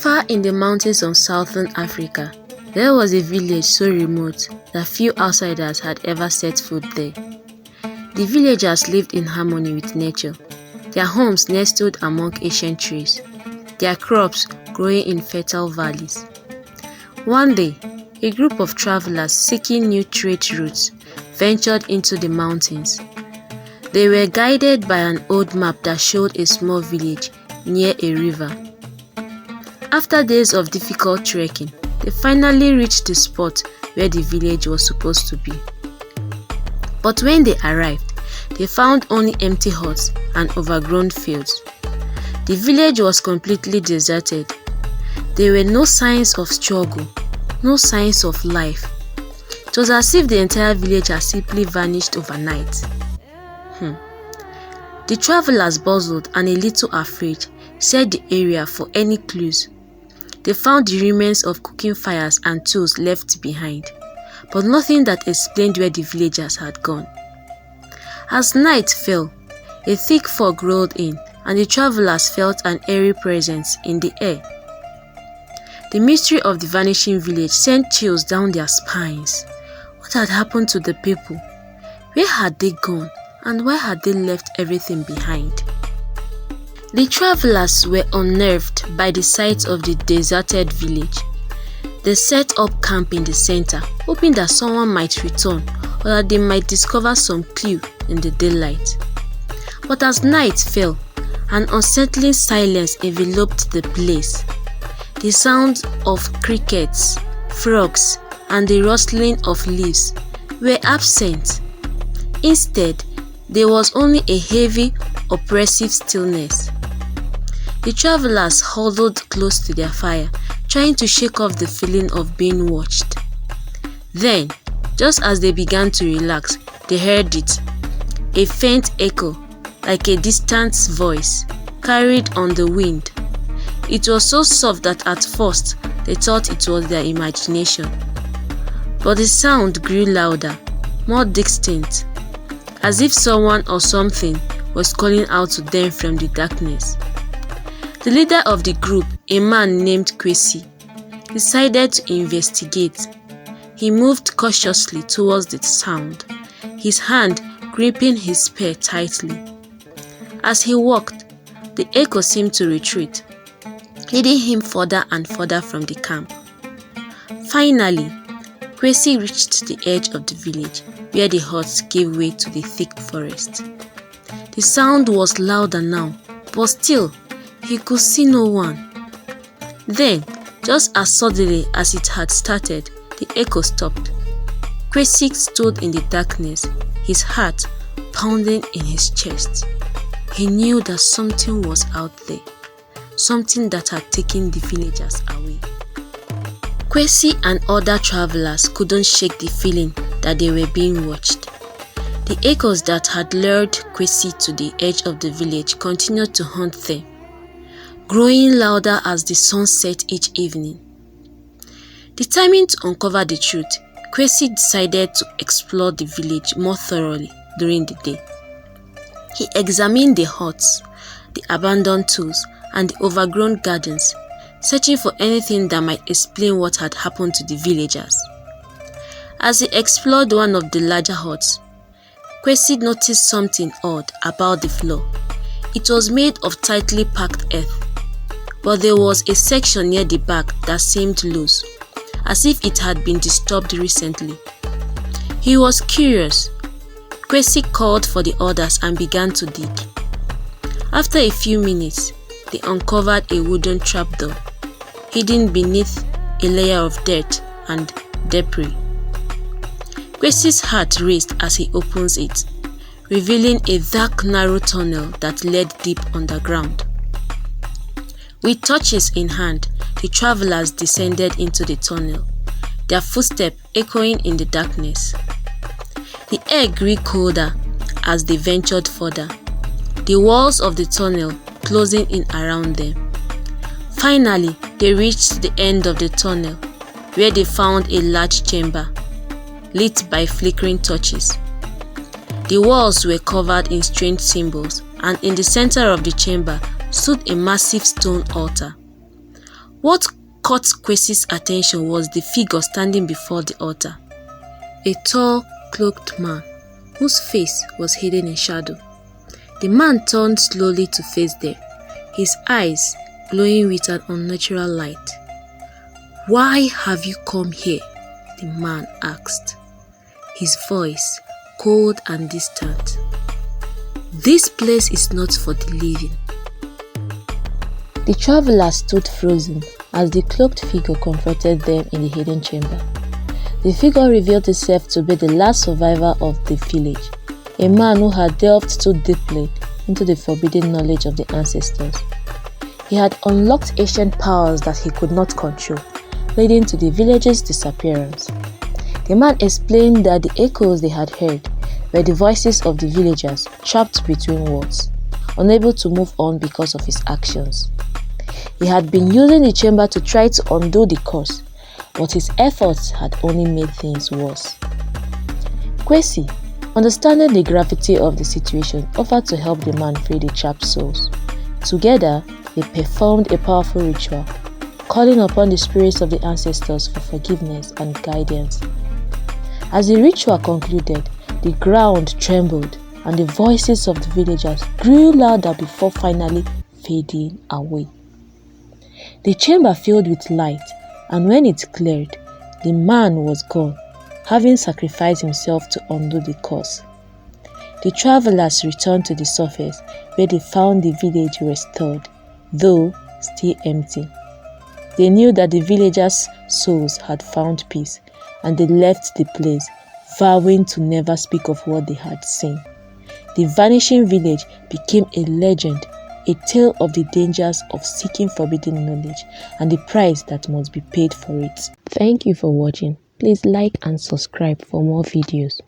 Far in the mountains of southern Africa, there was a village so remote that few outsiders had ever set foot there. The villagers lived in harmony with nature, their homes nestled among ancient trees, their crops growing in fertile valleys. One day, a group of travelers seeking new trade routes ventured into the mountains. They were guided by an old map that showed a small village near a river. After days of difficult trekking, they finally reached the spot where the village was supposed to be. But when they arrived, they found only empty huts and overgrown fields. The village was completely deserted. There were no signs of struggle, no signs of life. It was as if the entire village had simply vanished overnight. The travelers, puzzled and a little afraid, searched the area for any clues. They found the remains of cooking fires and tools left behind, but nothing that explained where the villagers had gone. As night fell, a thick fog rolled in, and the travelers felt an eerie presence in the air. The mystery of the vanishing village sent chills down their spines. What had happened to the people? Where had they gone? And why had they left everything behind? The travelers were unnerved by the sight of the deserted village. They set up camp in the center, hoping that someone might return or that they might discover some clue in the daylight. But as night fell, an unsettling silence enveloped the place. The sound of crickets, frogs, and the rustling of leaves were absent. Instead, there was only a heavy, oppressive stillness. The travelers huddled close to their fire, trying to shake off the feeling of being watched. Then, just as they began to relax, they heard it, a faint echo, like a distant voice, carried on the wind. It was so soft that at first they thought it was their imagination. But the sound grew louder, more distinct, as if someone or something was calling out to them from the darkness. The leader of the group, a man named Kwesi, decided to investigate. He moved cautiously towards the sound, his hand gripping his spear tightly. As he walked, the echo seemed to retreat, leading him further and further from the camp. Finally, Kwesi reached the edge of the village, where the huts gave way to the thick forest. The sound was louder now, but still, he could see no one. Then, just as suddenly as it had started, the echo stopped. Kwesi stood in the darkness, his heart pounding in his chest. He knew that something was out there, something that had taken the villagers away. Kwesi and other travelers couldn't shake the feeling that they were being watched. The echoes that had lured Kwesi to the edge of the village continued to haunt them, growing louder as the sun set each evening. Determined to uncover the truth, Kwesi decided to explore the village more thoroughly during the day. He examined the huts, the abandoned tools, and the overgrown gardens, searching for anything that might explain what had happened to the villagers. As he explored one of the larger huts, Kwesi noticed something odd about the floor. It was made of tightly packed earth, but there was a section near the back that seemed loose, as if it had been disturbed recently. He was curious. Kwesi called for the others and began to dig. After a few minutes, they uncovered a wooden trapdoor, hidden beneath a layer of dirt and debris. Kwesi's heart raced as he opens it, revealing a dark, narrow tunnel that led deep underground. With torches in hand, the travelers descended into the tunnel, their footsteps echoing in the darkness. The air grew colder as they ventured further, the walls of the tunnel closing in around them. Finally, they reached the end of the tunnel, where they found a large chamber, lit by flickering torches. The walls were covered in strange symbols, and in the center of the chamber stood a massive stone altar. What caught Kwesi's attention was the figure standing before the altar. A tall, cloaked man, whose face was hidden in shadow. The man turned slowly to face them, his eyes glowing with an unnatural light. "Why have you come here?" the man asked, his voice cold and distant. "This place is not for the living." The travelers stood frozen as the cloaked figure confronted them in the hidden chamber. The figure revealed itself to be the last survivor of the village, a man who had delved too deeply into the forbidden knowledge of the ancestors. He had unlocked ancient powers that he could not control, leading to the village's disappearance. The man explained that the echoes they had heard were the voices of the villagers trapped between worlds, unable to move on because of his actions. He had been using the chamber to try to undo the curse, but his efforts had only made things worse. Kwesi, understanding the gravity of the situation, offered to help the man free the trapped souls. Together, they performed a powerful ritual, calling upon the spirits of the ancestors for forgiveness and guidance. As the ritual concluded, the ground trembled and the voices of the villagers grew louder before finally fading away. The chamber filled with light, and when it cleared, the man was gone, having sacrificed himself to undo the curse. The travelers returned to the surface, where they found the village restored, though still empty. They knew that the villagers' souls had found peace, and they left the place, vowing to never speak of what they had seen. The vanishing village became a legend, a tale of the dangers of seeking forbidden knowledge and the price that must be paid for it. Thank you for watching. Please like and subscribe for more videos.